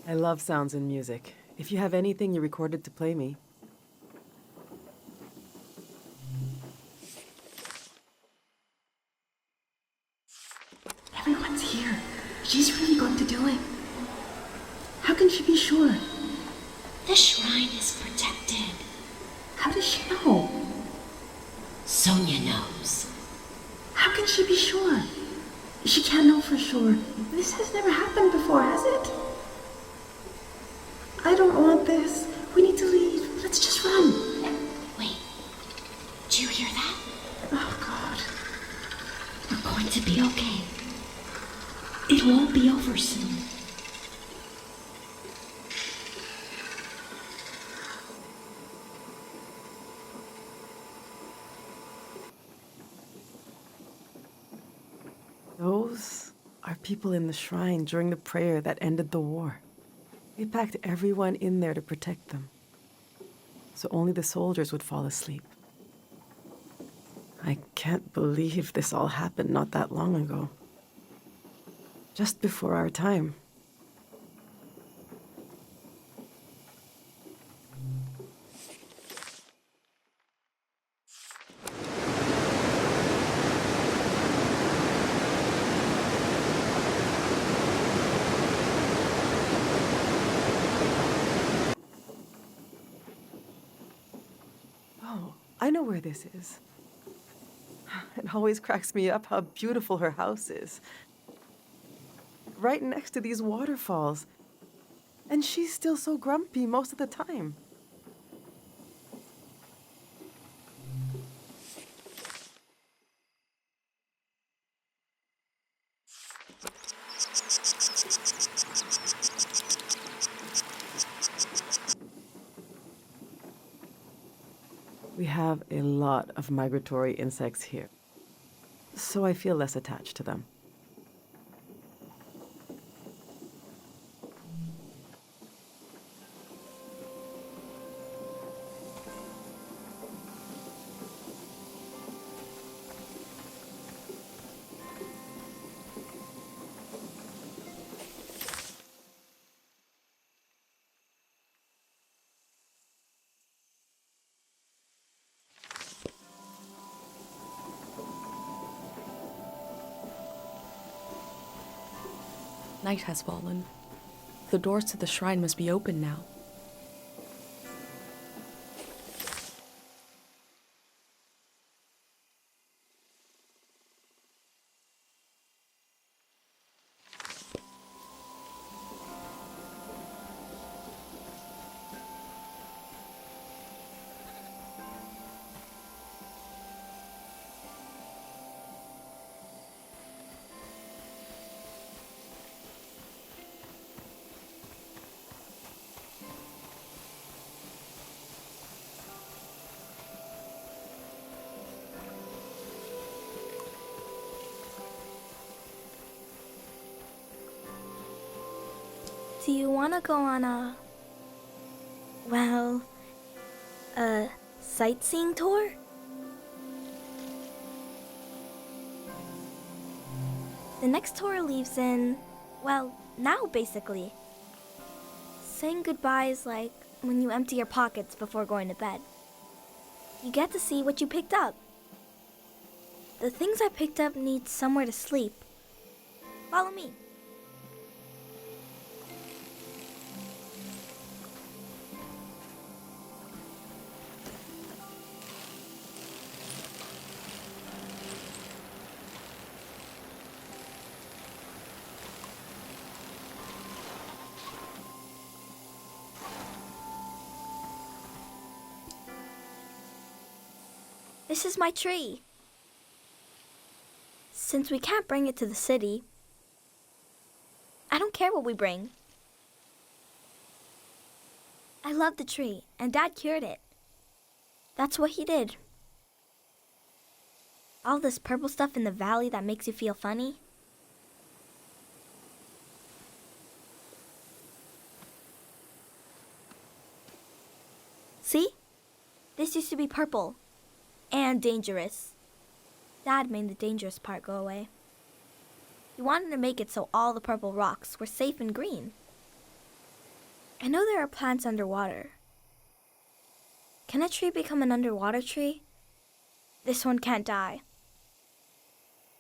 I love sounds and music. If you have anything you recorded to play me. Everyone's here. She's really going to do it. How can she be sure? The shrine is protected. How does she know? Sonia knows. How can she be sure? She can't know for sure. This has never happened before, has it? I don't want this. We need to leave. Let's just run. Wait. Do you hear that? Oh, God. We're going to be okay. It won't be over soon. Those are people in the shrine during the prayer that ended the war. They packed everyone in there to protect them, so only the soldiers would fall asleep. I can't believe this all happened not that long ago. Just before our time. Oh, I know where this is. It always cracks me up how beautiful her house is. Right next to these waterfalls. And she's still so grumpy most of the time. We have a lot of migratory insects here, so I feel less attached to them. Night has fallen. The doors to the shrine must be open now. Do you want to go on a sightseeing tour? The next tour leaves now basically. Saying goodbye is like when you empty your pockets before going to bed. You get to see what you picked up. The things I picked up need somewhere to sleep. Follow me. This is my tree. Since we can't bring it to the city, I don't care what we bring. I love the tree, and Dad cured it. That's what he did. All this purple stuff in the valley that makes you feel funny. See? This used to be purple. And dangerous. Dad made the dangerous part go away. He wanted to make it so all the purple rocks were safe and green. I know there are plants underwater. Can a tree become an underwater tree? This one can't die.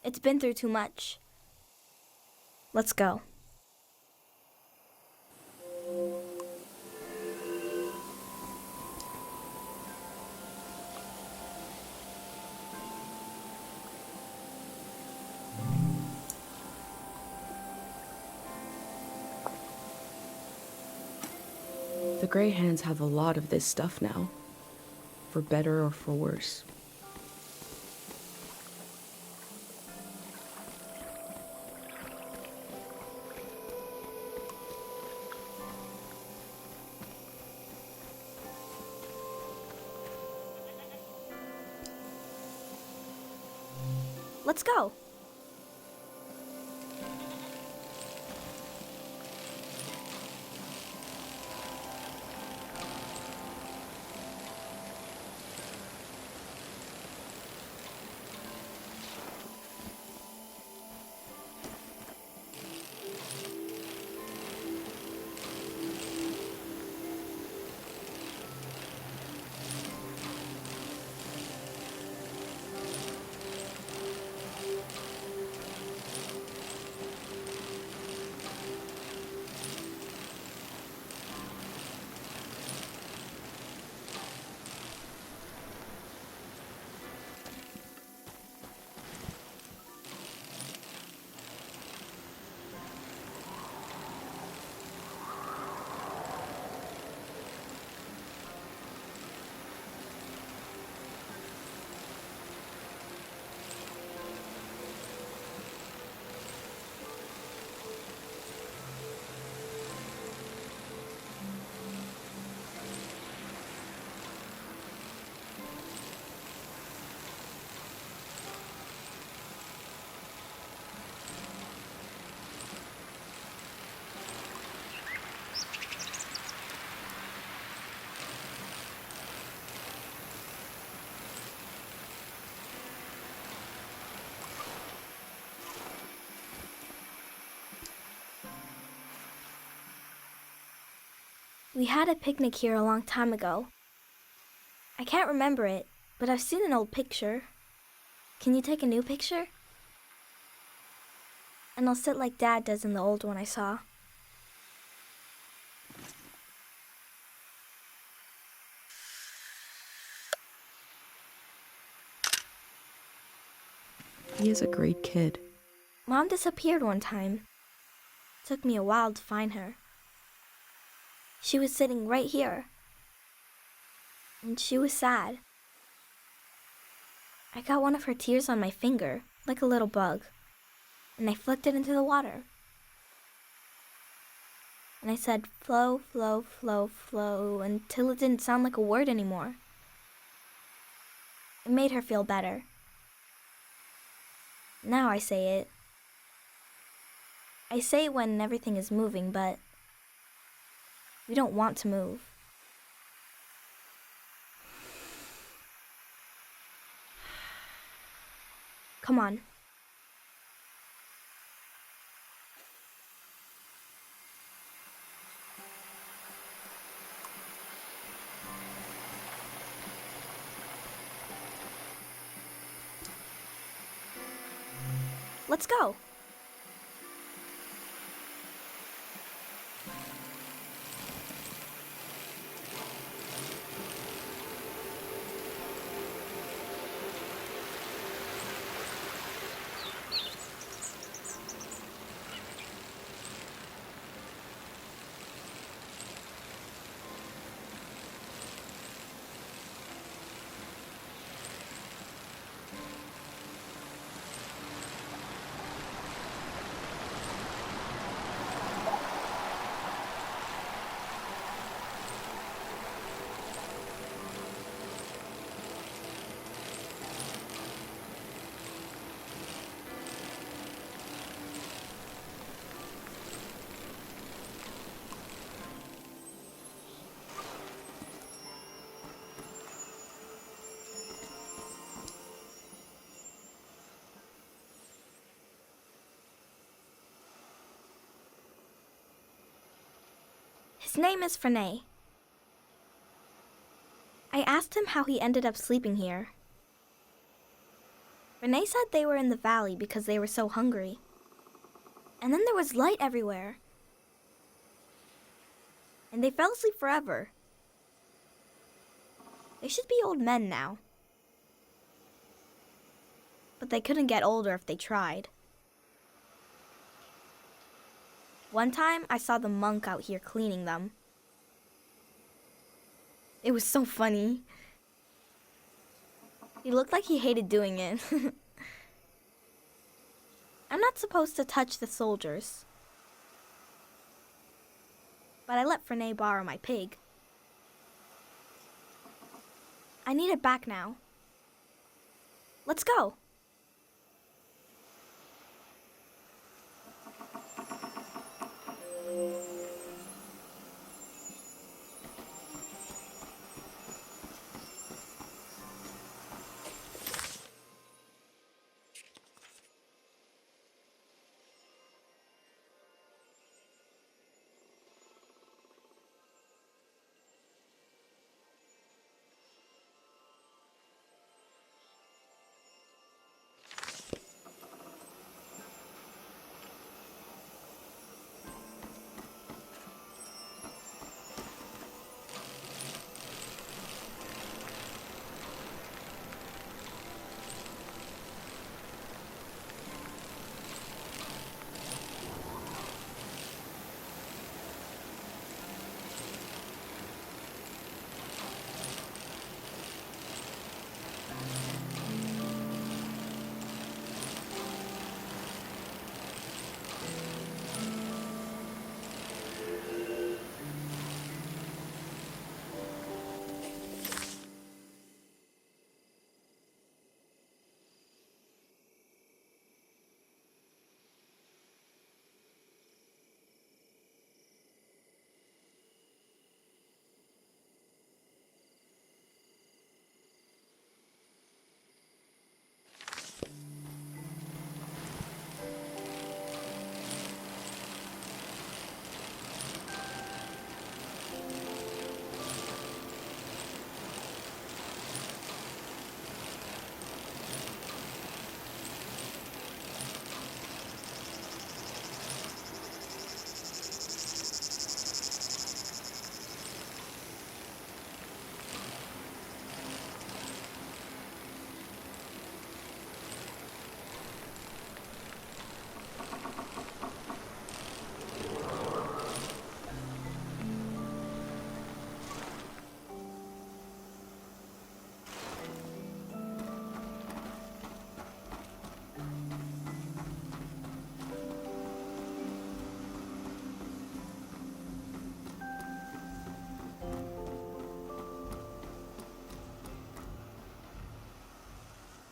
It's been through too much. Let's go. The Grey Hands have a lot of this stuff now, for better or for worse. Let's go. We had a picnic here a long time ago. I can't remember it, but I've seen an old picture. Can you take a new picture? And I'll sit like Dad does in the old one I saw. He is a great kid. Mom disappeared one time. Took me a while to find her. She was sitting right here. And she was sad. I got one of her tears on my finger, like a little bug, and I flicked it into the water. And I said, flow, flow, flow, flow, until it didn't sound like a word anymore. It made her feel better. Now I say it. I say it when everything is moving, but we don't want to move. Come on. Let's go. name is Frenay. I asked him how he ended up sleeping here. Renee said they were in the valley because they were so hungry. And then there was light everywhere. And they fell asleep forever. They should be old men now. But they couldn't get older if they tried. One time, I saw the monk out here cleaning them. It was so funny. He looked like he hated doing it. I'm not supposed to touch the soldiers. But I let Frenay borrow my pig. I need it back now. Let's go.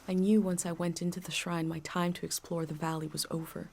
I knew once I went into the shrine my time to explore the valley was over.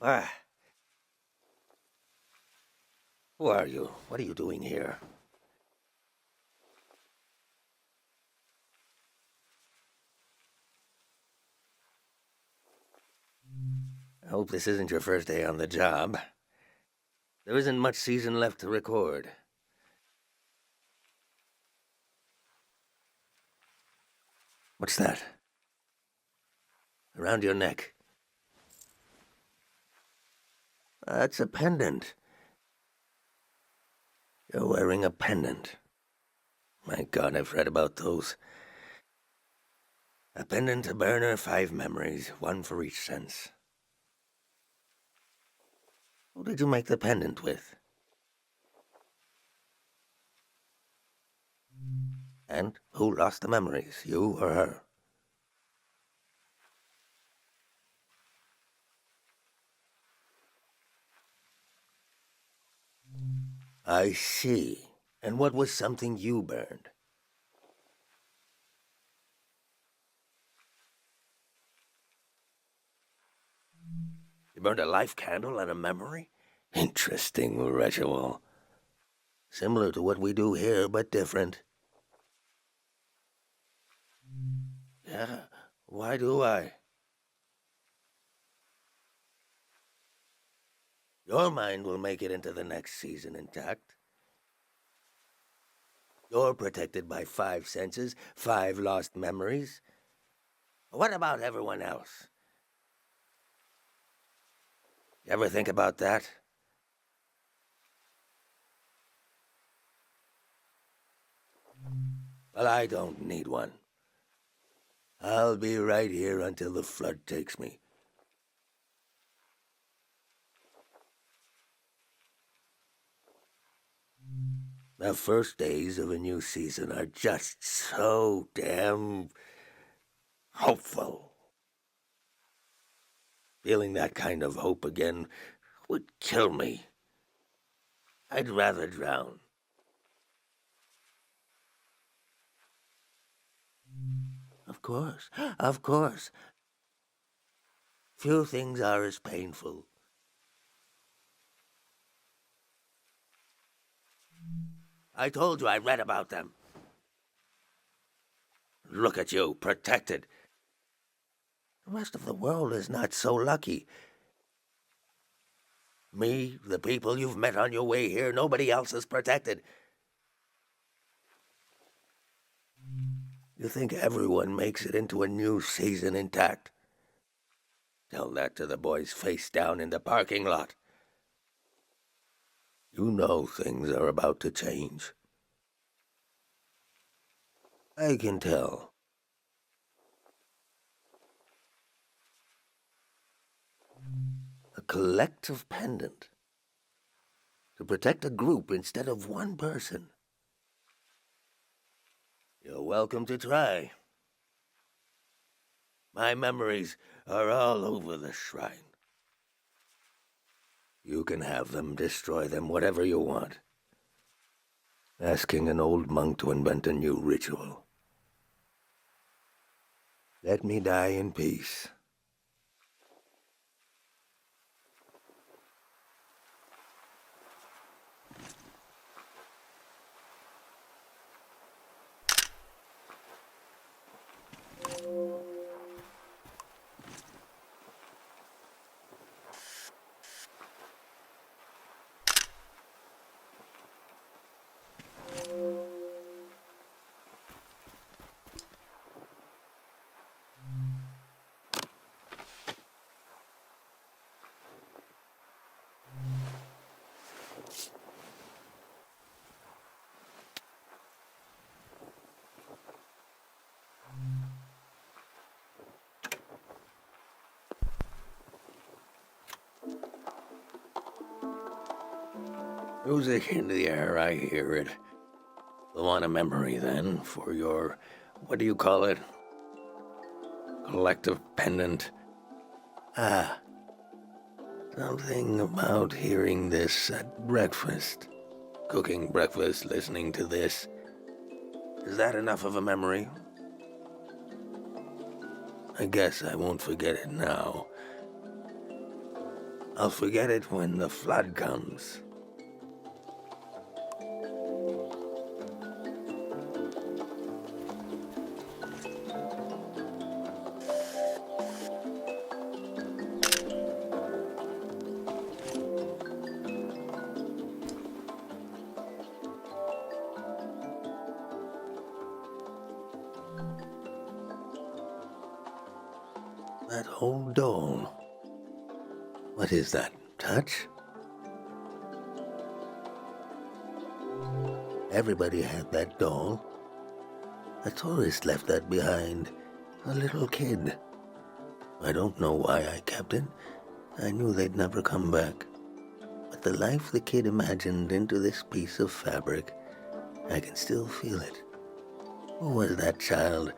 Ah. Who are you? What are you doing here? I hope this isn't your first day on the job. There isn't much season left to record. What's that? Around your neck. That's a pendant. You're wearing a pendant. My God, I've read about those. A pendant, a burner, 5 memories, 1 for each sense. Who did you make the pendant with? And who lost the memories, you or her? I see. And what was something you burned? You burned a life candle and a memory? Interesting ritual. Similar to what we do here, but different. Yeah, why do I? Your mind will make it into the next season intact. You're protected by 5 senses, 5 lost memories. What about everyone else? You ever think about that? Well, I don't need one. I'll be right here until the flood takes me. The first days of a new season are just so damn hopeful. Feeling that kind of hope again would kill me. I'd rather drown. Of course. Few things are as painful. I told you I read about them. Look at you, protected. The rest of the world is not so lucky. Me, the people you've met on your way here, nobody else is protected. You think everyone makes it into a new season intact? Tell that to the boys face down in the parking lot. You know things are about to change. I can tell. A collective pendant. To protect a group instead of one person. You're welcome to try. My memories are all over the shrine. You can have them, destroy them, whatever you want. Asking an old monk to invent a new ritual. Let me die in peace. Music in the air, I hear it. You want a memory, then, for your, what do you call it? Collective pendant. Ah, something about hearing this at breakfast. Cooking breakfast, listening to this. Is that enough of a memory? I guess I won't forget it now. I'll forget it when the flood comes. That old doll. What is that? Touch? Everybody had that doll. A tourist left that behind. A little kid. I don't know why I kept it. I knew they'd never come back. But the life the kid imagined into this piece of fabric, I can still feel it. Who was that child?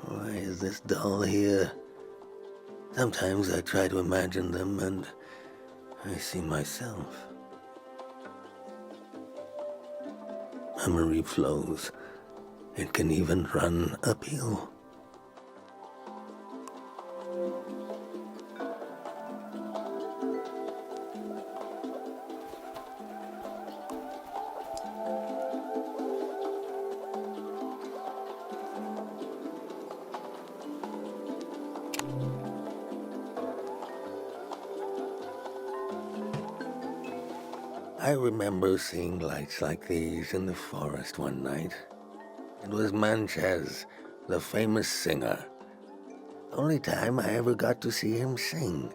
Why is this doll here? Sometimes I try to imagine them and I see myself. Memory flows. It can even run uphill. I remember seeing lights like these in the forest one night. It was Manchez, the famous singer. The only time I ever got to see him sing.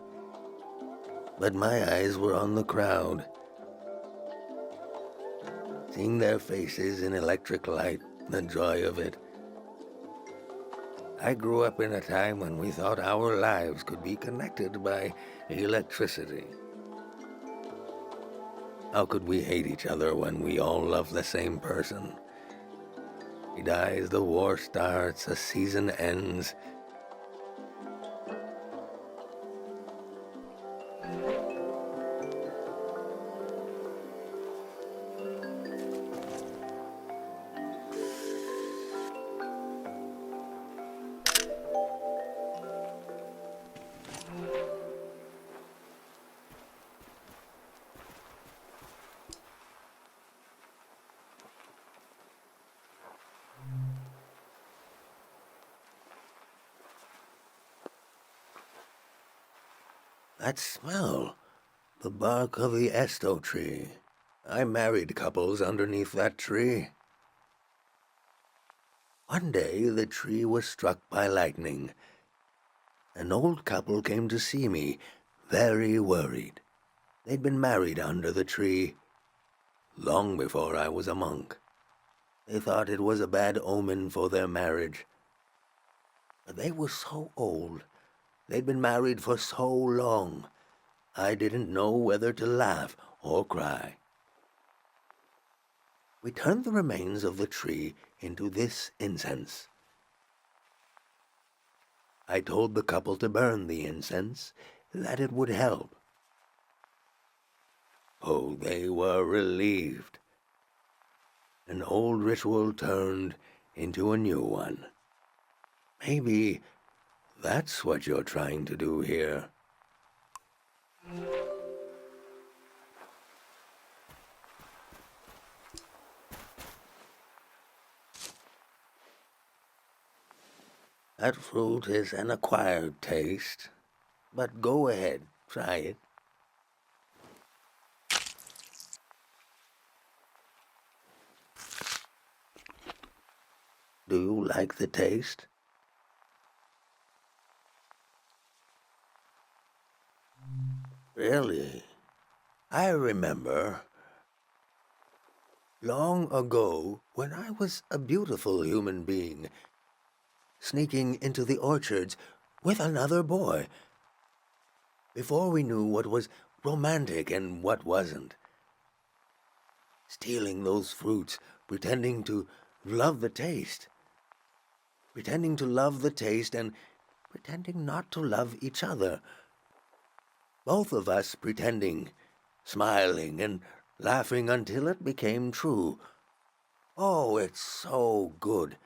But my eyes were on the crowd. Seeing their faces in electric light, the joy of it. I grew up in a time when we thought our lives could be connected by electricity. How could we hate each other when we all love the same person? He dies, the war starts, a season ends. That smell, the bark of the esto tree. I married couples underneath that tree. One day the tree was struck by lightning. An old couple came to see me, very worried. They'd been married under the tree long before I was a monk. They thought it was a bad omen for their marriage. But they were so old. They'd been married for so long, I didn't know whether to laugh or cry. We turned the remains of the tree into this incense. I told the couple to burn the incense, that it would help. Oh, they were relieved. An old ritual turned into a new one. Maybe that's what you're trying to do here. That fruit is an acquired taste, but go ahead, try it. Do you like the taste? Really? I remember long ago when I was a beautiful human being, sneaking into the orchards with another boy, before we knew what was romantic and what wasn't. Stealing those fruits, pretending to love the taste. Pretending to love the taste and pretending not to love each other. Both of us pretending, smiling and laughing until it became true. Oh, it's so good.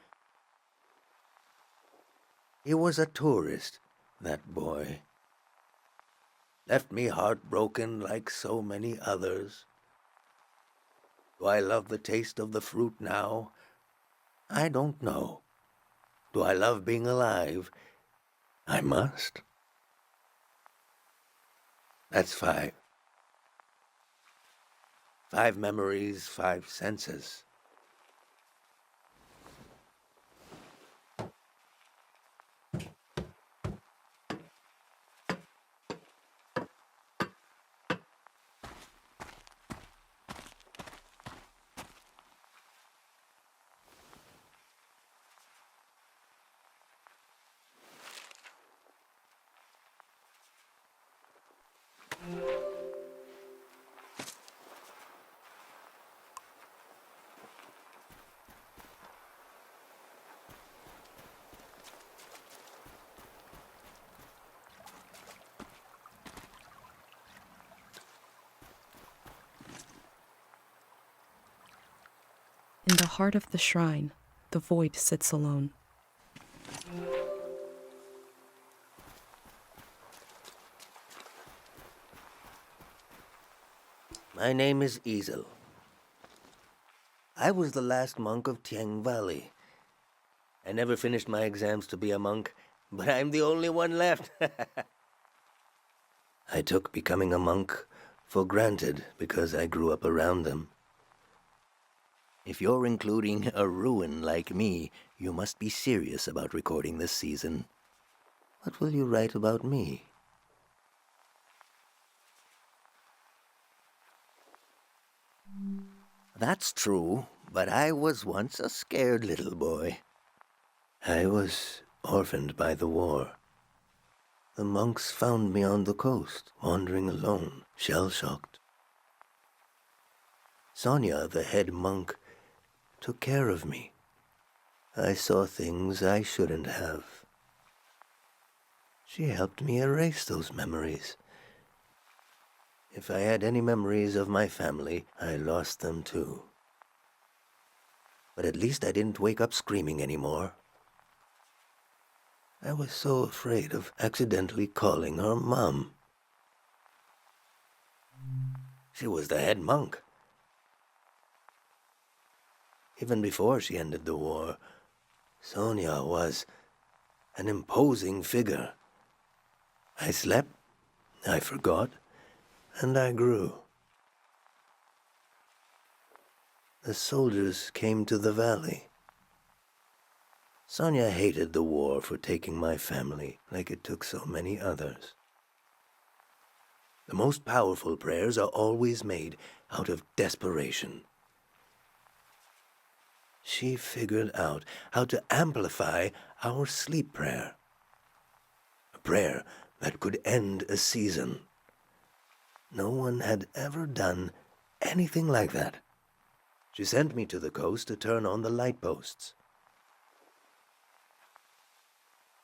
He was a tourist, that boy. left me heartbroken like so many others. Do I love the taste of the fruit now? I don't know. Do I love being alive? I must. That's 5. 5 memories, 5 senses. In the heart of the shrine, the void sits alone. My name is Easel. I was the last monk of Tiang Valley. I never finished my exams to be a monk, but I'm the only one left. I took becoming a monk for granted because I grew up around them. If you're including a ruin like me, you must be serious about recording this season. What will you write about me? That's true, but I was once a scared little boy. I was orphaned by the war. The monks found me on the coast, wandering alone, shell-shocked. Sonia, the head monk, took care of me. I saw things I shouldn't have. She helped me erase those memories. If I had any memories of my family, I lost them too. But at least I didn't wake up screaming anymore. I was so afraid of accidentally calling her Mom. She was the head monk. Even before she ended the war, Sonia was an imposing figure. I slept, I forgot, and I grew. The soldiers came to the valley. Sonia hated the war for taking my family like it took so many others. The most powerful prayers are always made out of desperation. She figured out how to amplify our sleep prayer. A prayer that could end a season. No one had ever done anything like that. She sent me to the coast to turn on the light posts,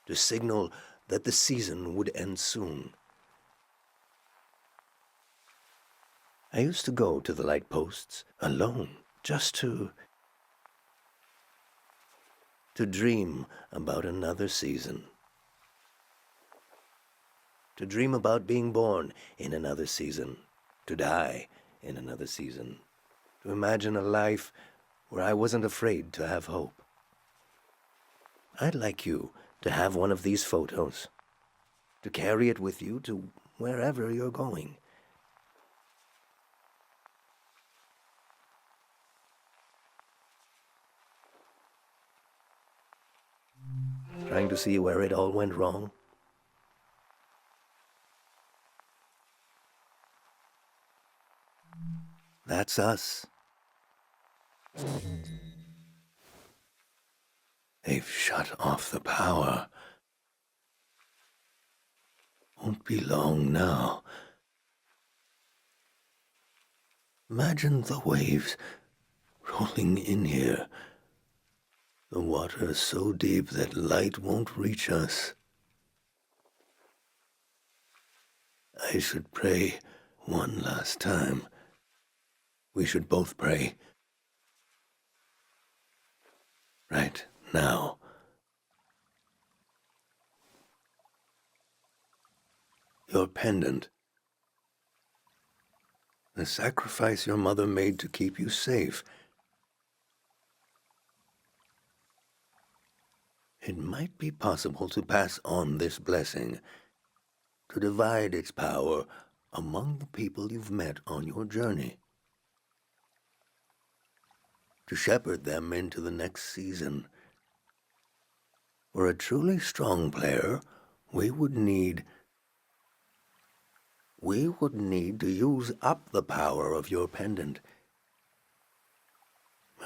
to signal that the season would end soon. I used to go to the light posts alone, just to dream about another season. To dream about being born in another season, to die in another season, to imagine a life where I wasn't afraid to have hope. I'd like you to have one of these photos, to carry it with you to wherever you're going. Trying to see where it all went wrong? That's us. They've shut off the power. Won't be long now. Imagine the waves rolling in here. The water is so deep that light won't reach us. I should pray one last time. We should both pray. Right now. Your pendant the sacrifice your mother made to keep you safe. It might be possible to pass on this blessing, to divide its power among the people you've met on your journey, to shepherd them into the next season. For a truly strong player, we would need to use up the power of your pendant.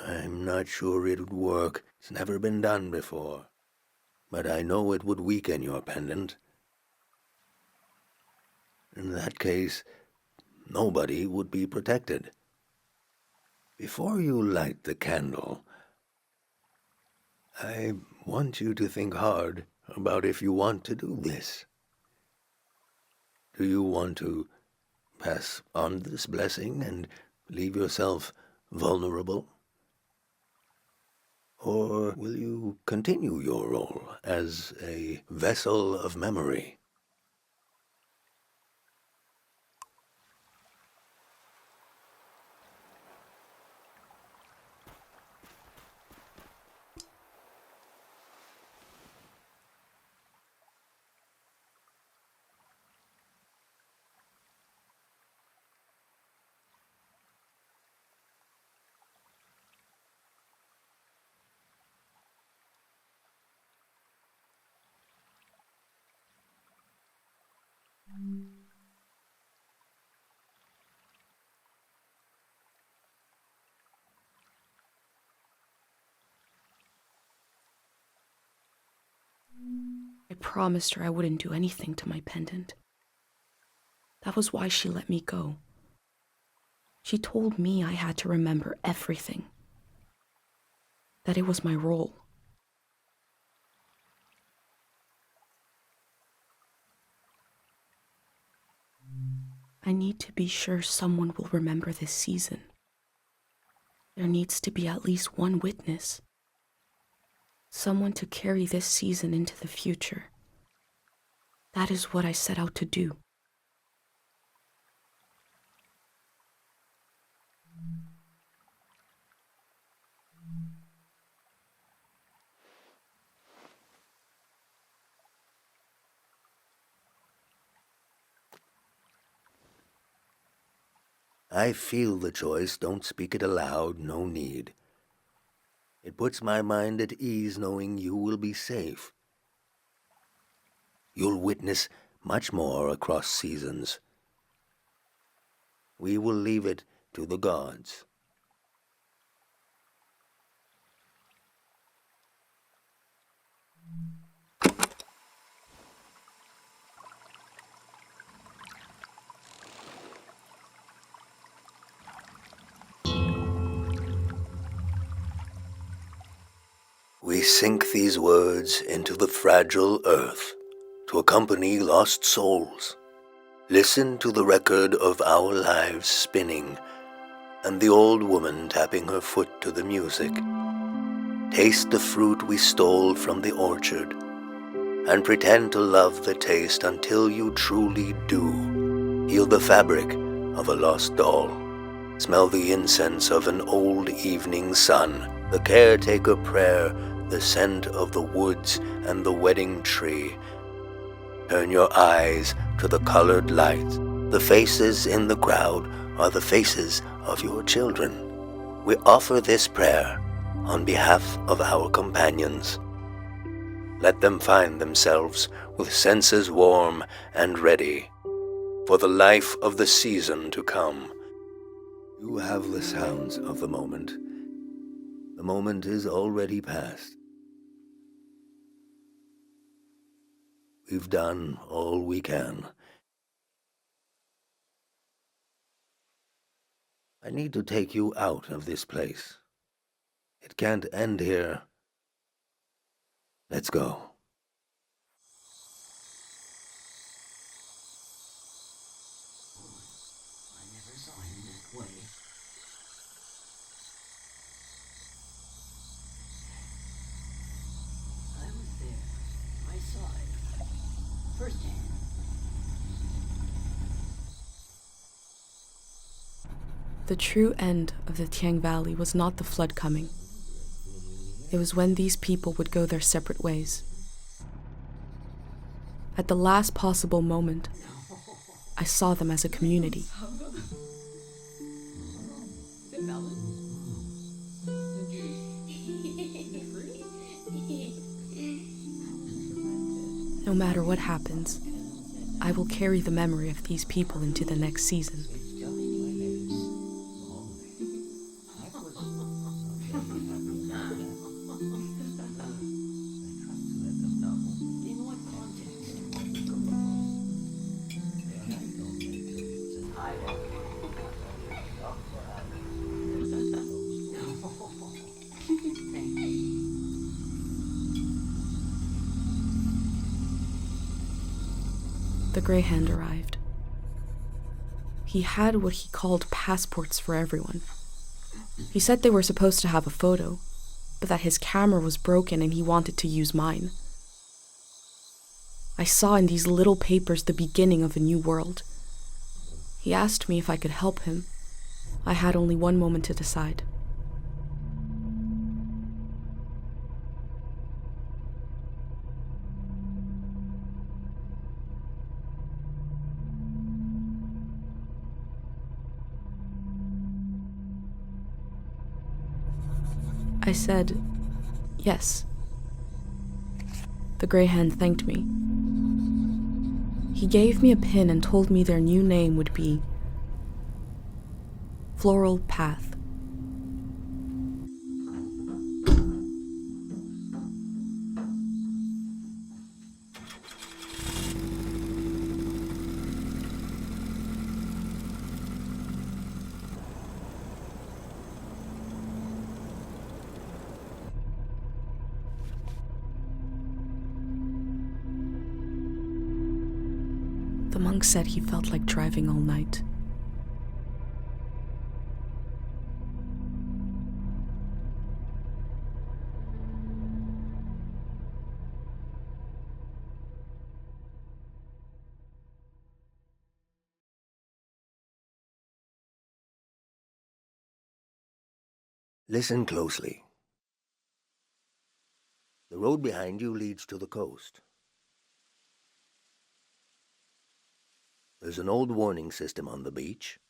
I'm not sure it would work. It's never been done before. But I know it would weaken your pendant. In that case, nobody would be protected. Before you light the candle, I want you to think hard about if you want to do this. Do you want to pass on this blessing and leave yourself vulnerable? Or will you continue your role as a vessel of memory? I promised her I wouldn't do anything to my pendant. That was why she let me go. She told me I had to remember everything. That it was my role. I need to be sure someone will remember this season. There needs to be at least one witness. Someone to carry this season into the future. That is what I set out to do. I feel the choice, don't speak it aloud, no need. It puts my mind at ease knowing you will be safe. You'll witness much more across seasons. We will leave it to the gods. We sink these words into the fragile earth to accompany lost souls. Listen to the record of our lives spinning and the old woman tapping her foot to the music. Taste the fruit we stole from the orchard and pretend to love the taste until you truly do. Heal the fabric of a lost doll. Smell the incense of an old evening sun, the caretaker prayer, the scent of the woods and the wedding tree. Turn your eyes to the colored lights. The faces in the crowd are the faces of your children. We offer this prayer on behalf of our companions. Let them find themselves with senses warm and ready for the life of the season to come. You have the sounds of the moment. The moment is already past. We've done all we can. I need to take you out of this place. It can't end here. Let's go. I never saw him that way. I was there. I saw it. Firsthand. The true end of the Tiang Valley was not the flood coming. It was when these people would go their separate ways. At the last possible moment, I saw them as a community. No matter what happens, I will carry the memory of these people into the next season. The gray hand arrived. He had what he called passports for everyone. He said they were supposed to have a photo, but that his camera was broken and he wanted to use mine. I saw in these little papers the beginning of a new world. He asked me if I could help him. I had only one moment to decide. I said, yes. The gray hand thanked me. He gave me a pin and told me their new name would be Floral Path. The monk said he felt like driving all night. Listen closely. The road behind you leads to the coast. There's an old warning system on the beach.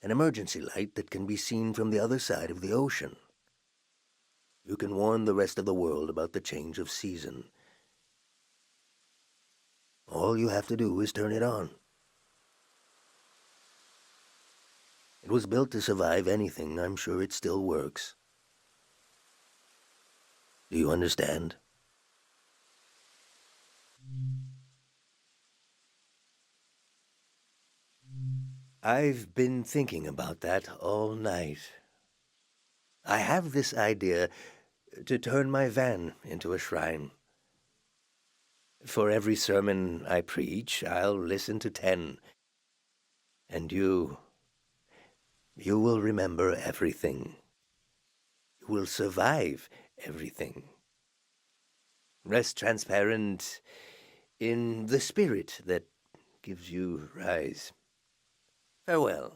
An emergency light that can be seen from the other side of the ocean. You can warn the rest of the world about the change of season. All you have to do is turn it on. It was built to survive anything. I'm sure it still works. Do you understand? I've been thinking about that all night. I have this idea to turn my van into a shrine. For every sermon I preach, I'll listen to 10. And you will remember everything. You will survive everything. Rest transparent in the spirit that gives you rise. Farewell.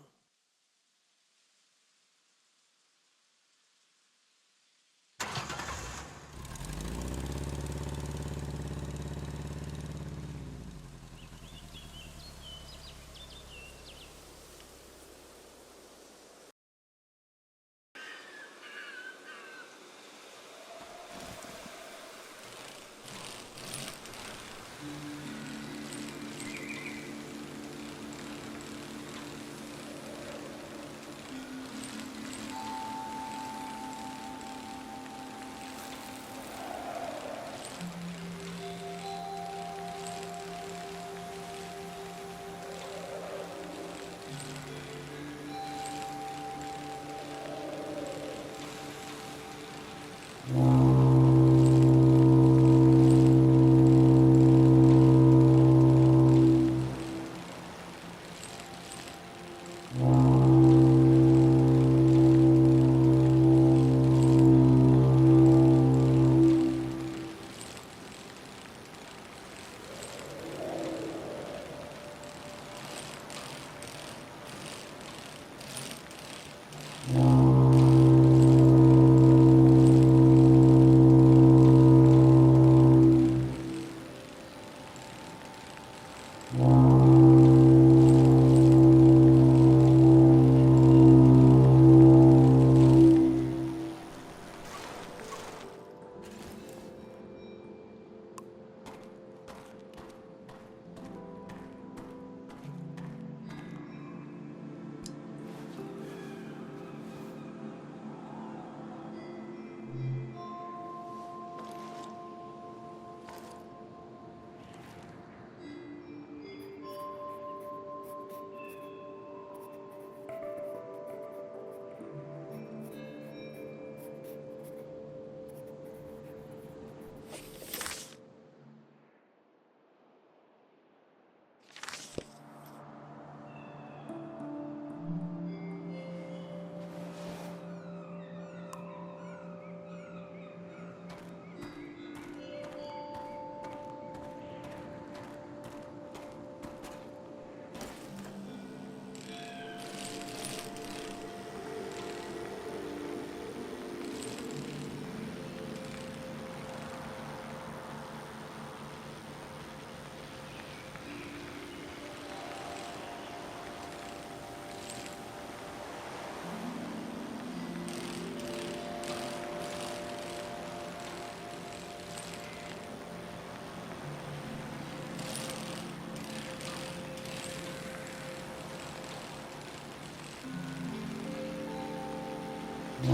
The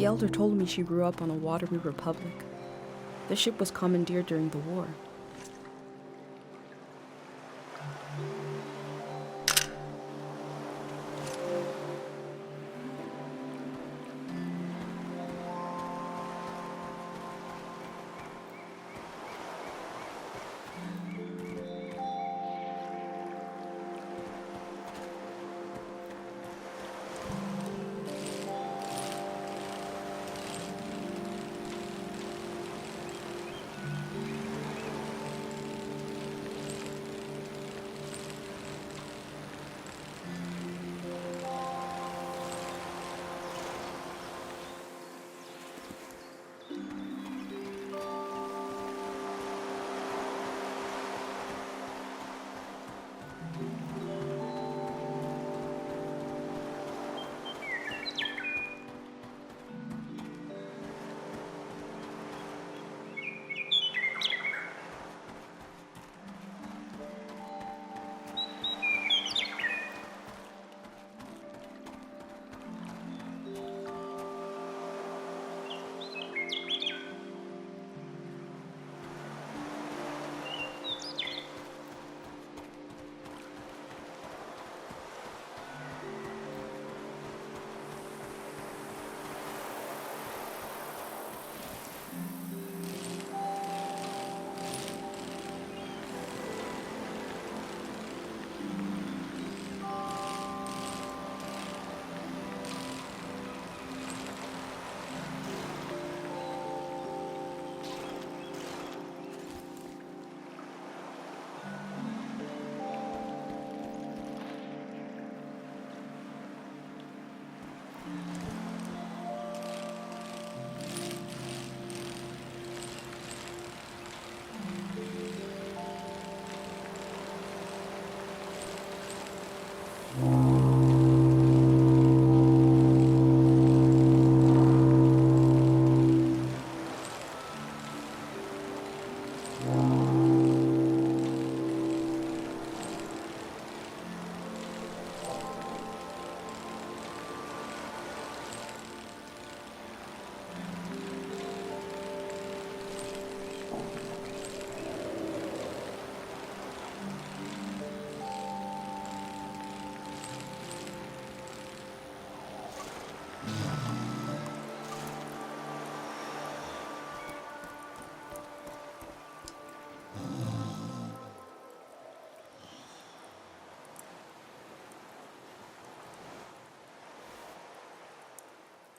elder told me she grew up on a watery republic. The ship was commandeered during the war.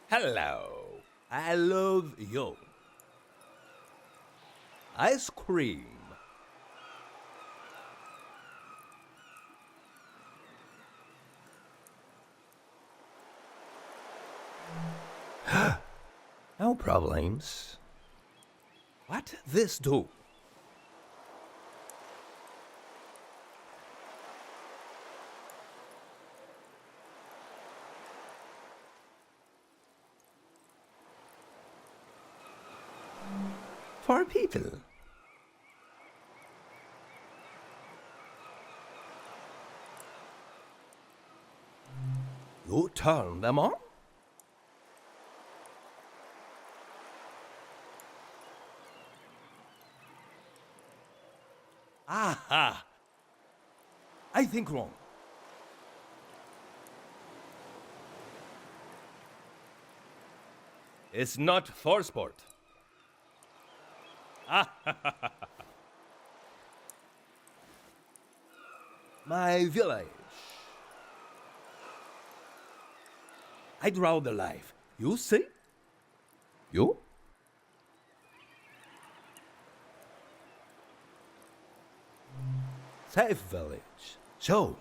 Hello, I love you. Ice cream. No problems. What this do? For people. You turn them on? Aha! I think wrong. It's not for sport. My village. I draw the life. You see? You? Safe village. So.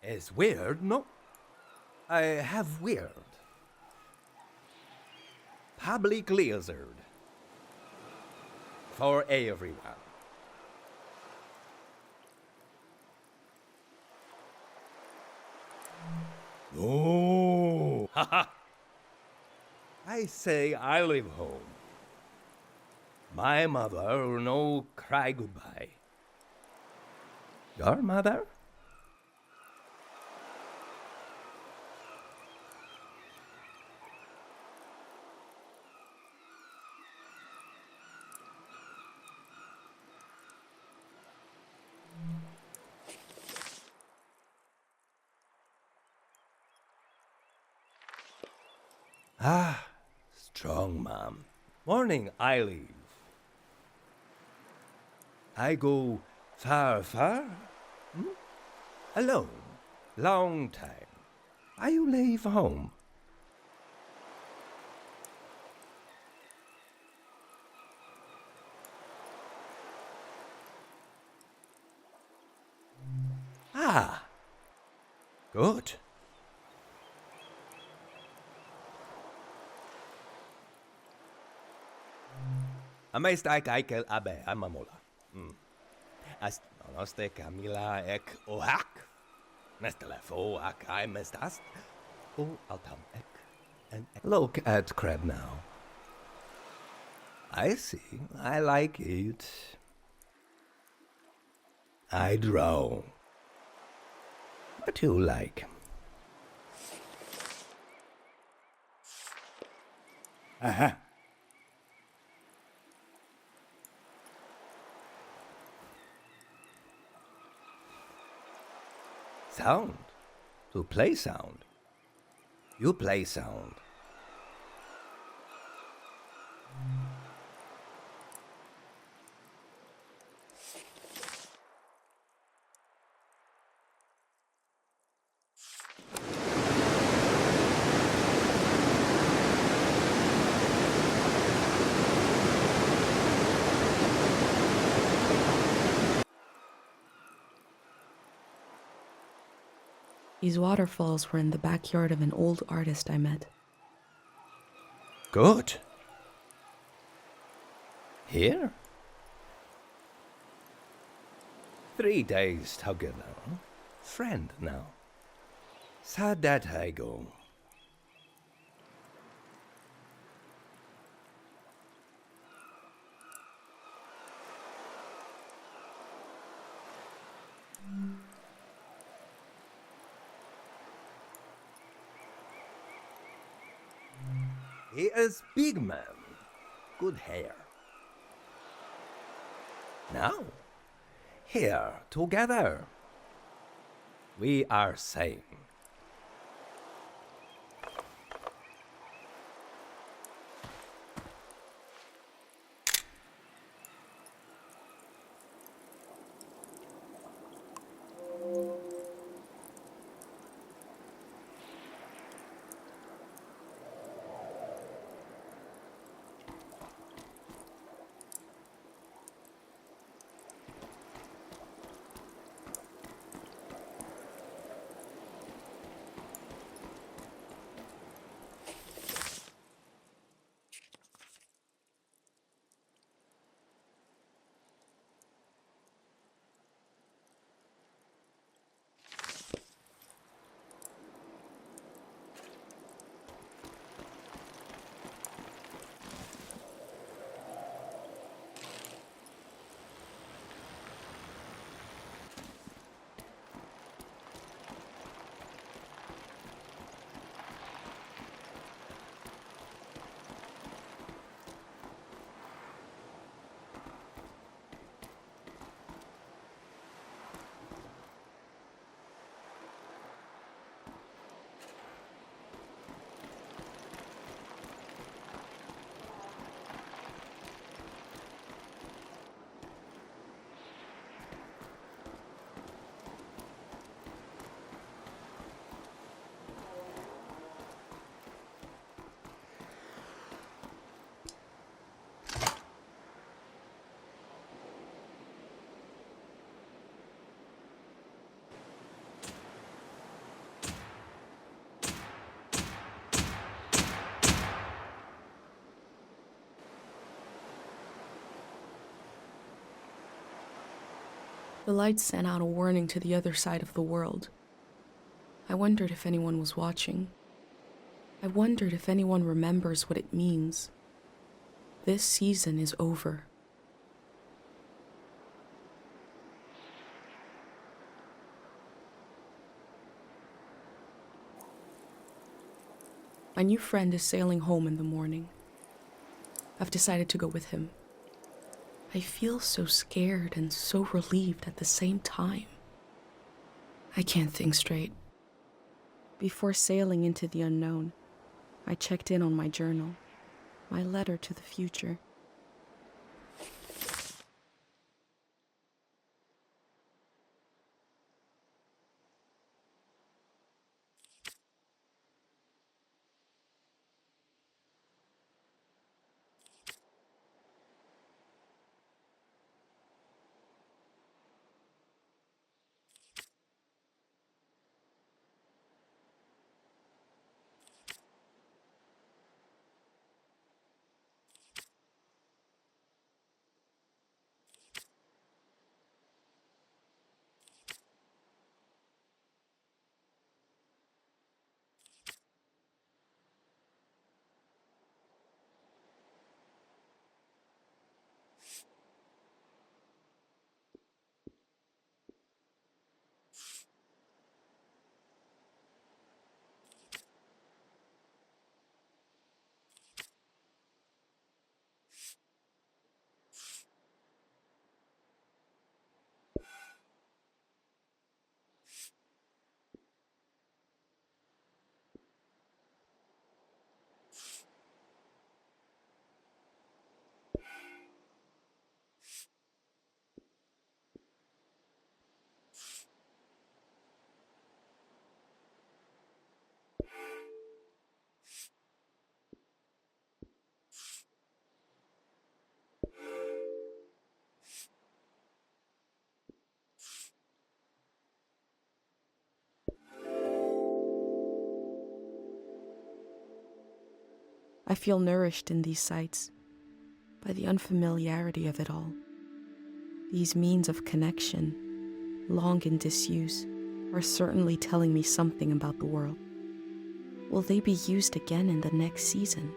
It's weird, no? I have weird. Public lizard. For everyone. No. I say I live home. My mother no cry goodbye. Your mother? Ah, strong mom. Morning I leave. I go far, far? Alone. Long time. I leave home. Ah, good. Amestai kaikel abe amamola. Ast nonoste Camila ek ohak. Nestelefo ak I mestast. O altam ek. And look at crab now. I see. I like it. I draw. What you like? Aha. Sound. To play sound. You play sound. These waterfalls were in the backyard of an old artist I met. Good. Here? 3 days together. Friend now. Sad that I go. He is big man. Good hair. Now, here together. We are same. The lights sent out a warning to the other side of the world. I wondered if anyone was watching. I wondered if anyone remembers what it means. This season is over. My new friend is sailing home in the morning. I've decided to go with him. I feel so scared and so relieved at the same time. I can't think straight. Before sailing into the unknown, I checked in on my journal, my letter to the future. I feel nourished in these sights by the unfamiliarity of it all. These means of connection, long in disuse, are certainly telling me something about the world. Will they be used again in the next season?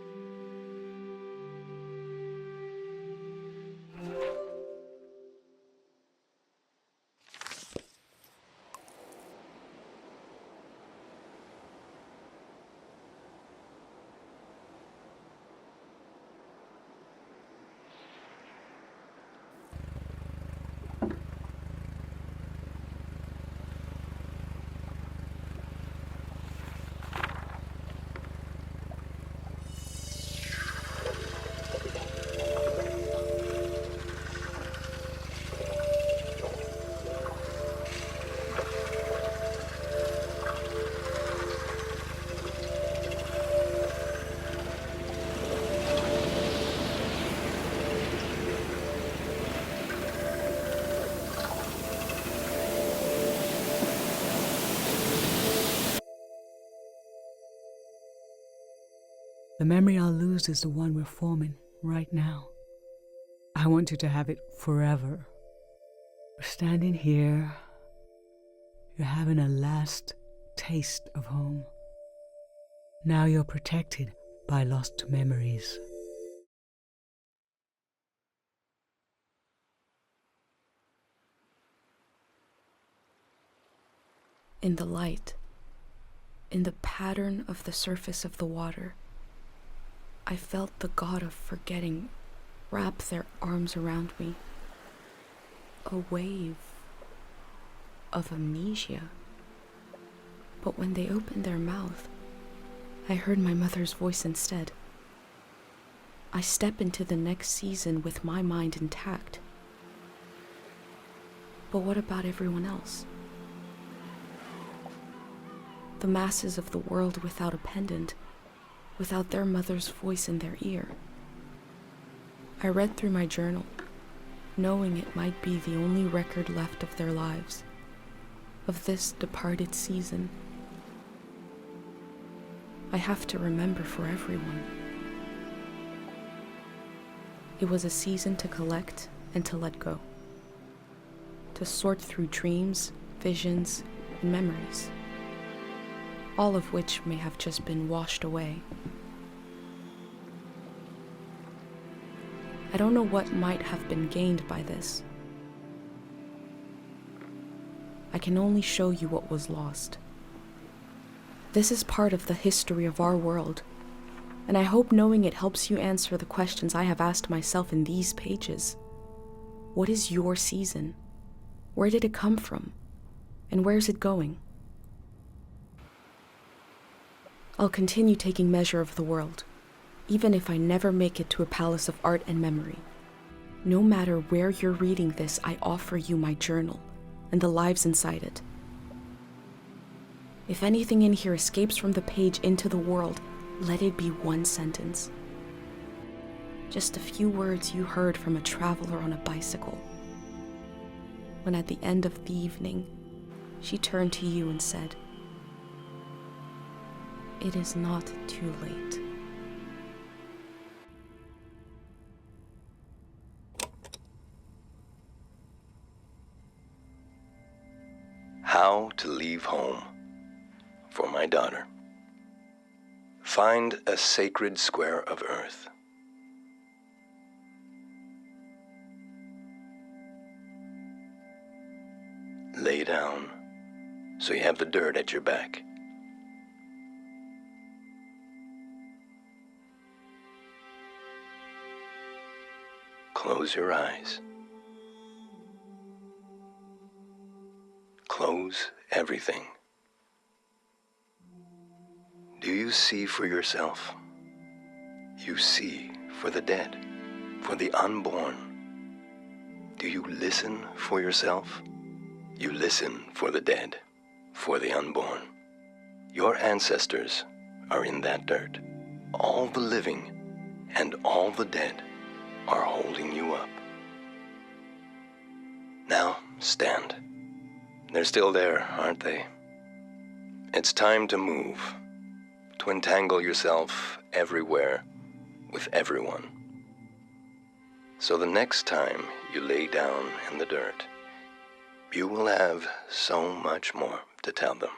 The memory I'll lose is the one we're forming right now. I want you to have it forever. We're standing here. You're having a last taste of home. Now you're protected by lost memories. In the light, in the pattern of the surface of the water, I felt the god of forgetting wrap their arms around me. A wave of amnesia. But when they opened their mouth, I heard my mother's voice instead. I step into the next season with my mind intact. But what about everyone else? The masses of the world without a pendant, without their mother's voice in their ear. I read through my journal, knowing it might be the only record left of their lives, of this departed season. I have to remember for everyone. It was a season to collect and to let go, to sort through dreams, visions, and memories. all of which may have just been washed away. I don't know what might have been gained by this. I can only show you what was lost. This is part of the history of our world, and I hope knowing it helps you answer the questions I have asked myself in these pages. What is your season? Where did it come from? And where is it going? I'll continue taking measure of the world, even if I never make it to a palace of art and memory. No matter where you're reading this, I offer you my journal and the lives inside it. If anything in here escapes from the page into the world, let it be one sentence. Just a few words you heard from a traveler on a bicycle. When at the end of the evening, she turned to you and said, "It is not too late." How to leave home for my daughter. Find a sacred square of earth. Lay down so you have the dirt at your back. Close your eyes. Close everything. Do you see for yourself? You see for the dead, for the unborn. Do you listen for yourself? You listen for the dead, for the unborn. Your ancestors are in that dirt. All the living and all the dead are holding you up. Now stand. They're still there, aren't they? It's time to move, to entangle yourself everywhere with everyone. So the next time you lay down in the dirt, you will have so much more to tell them.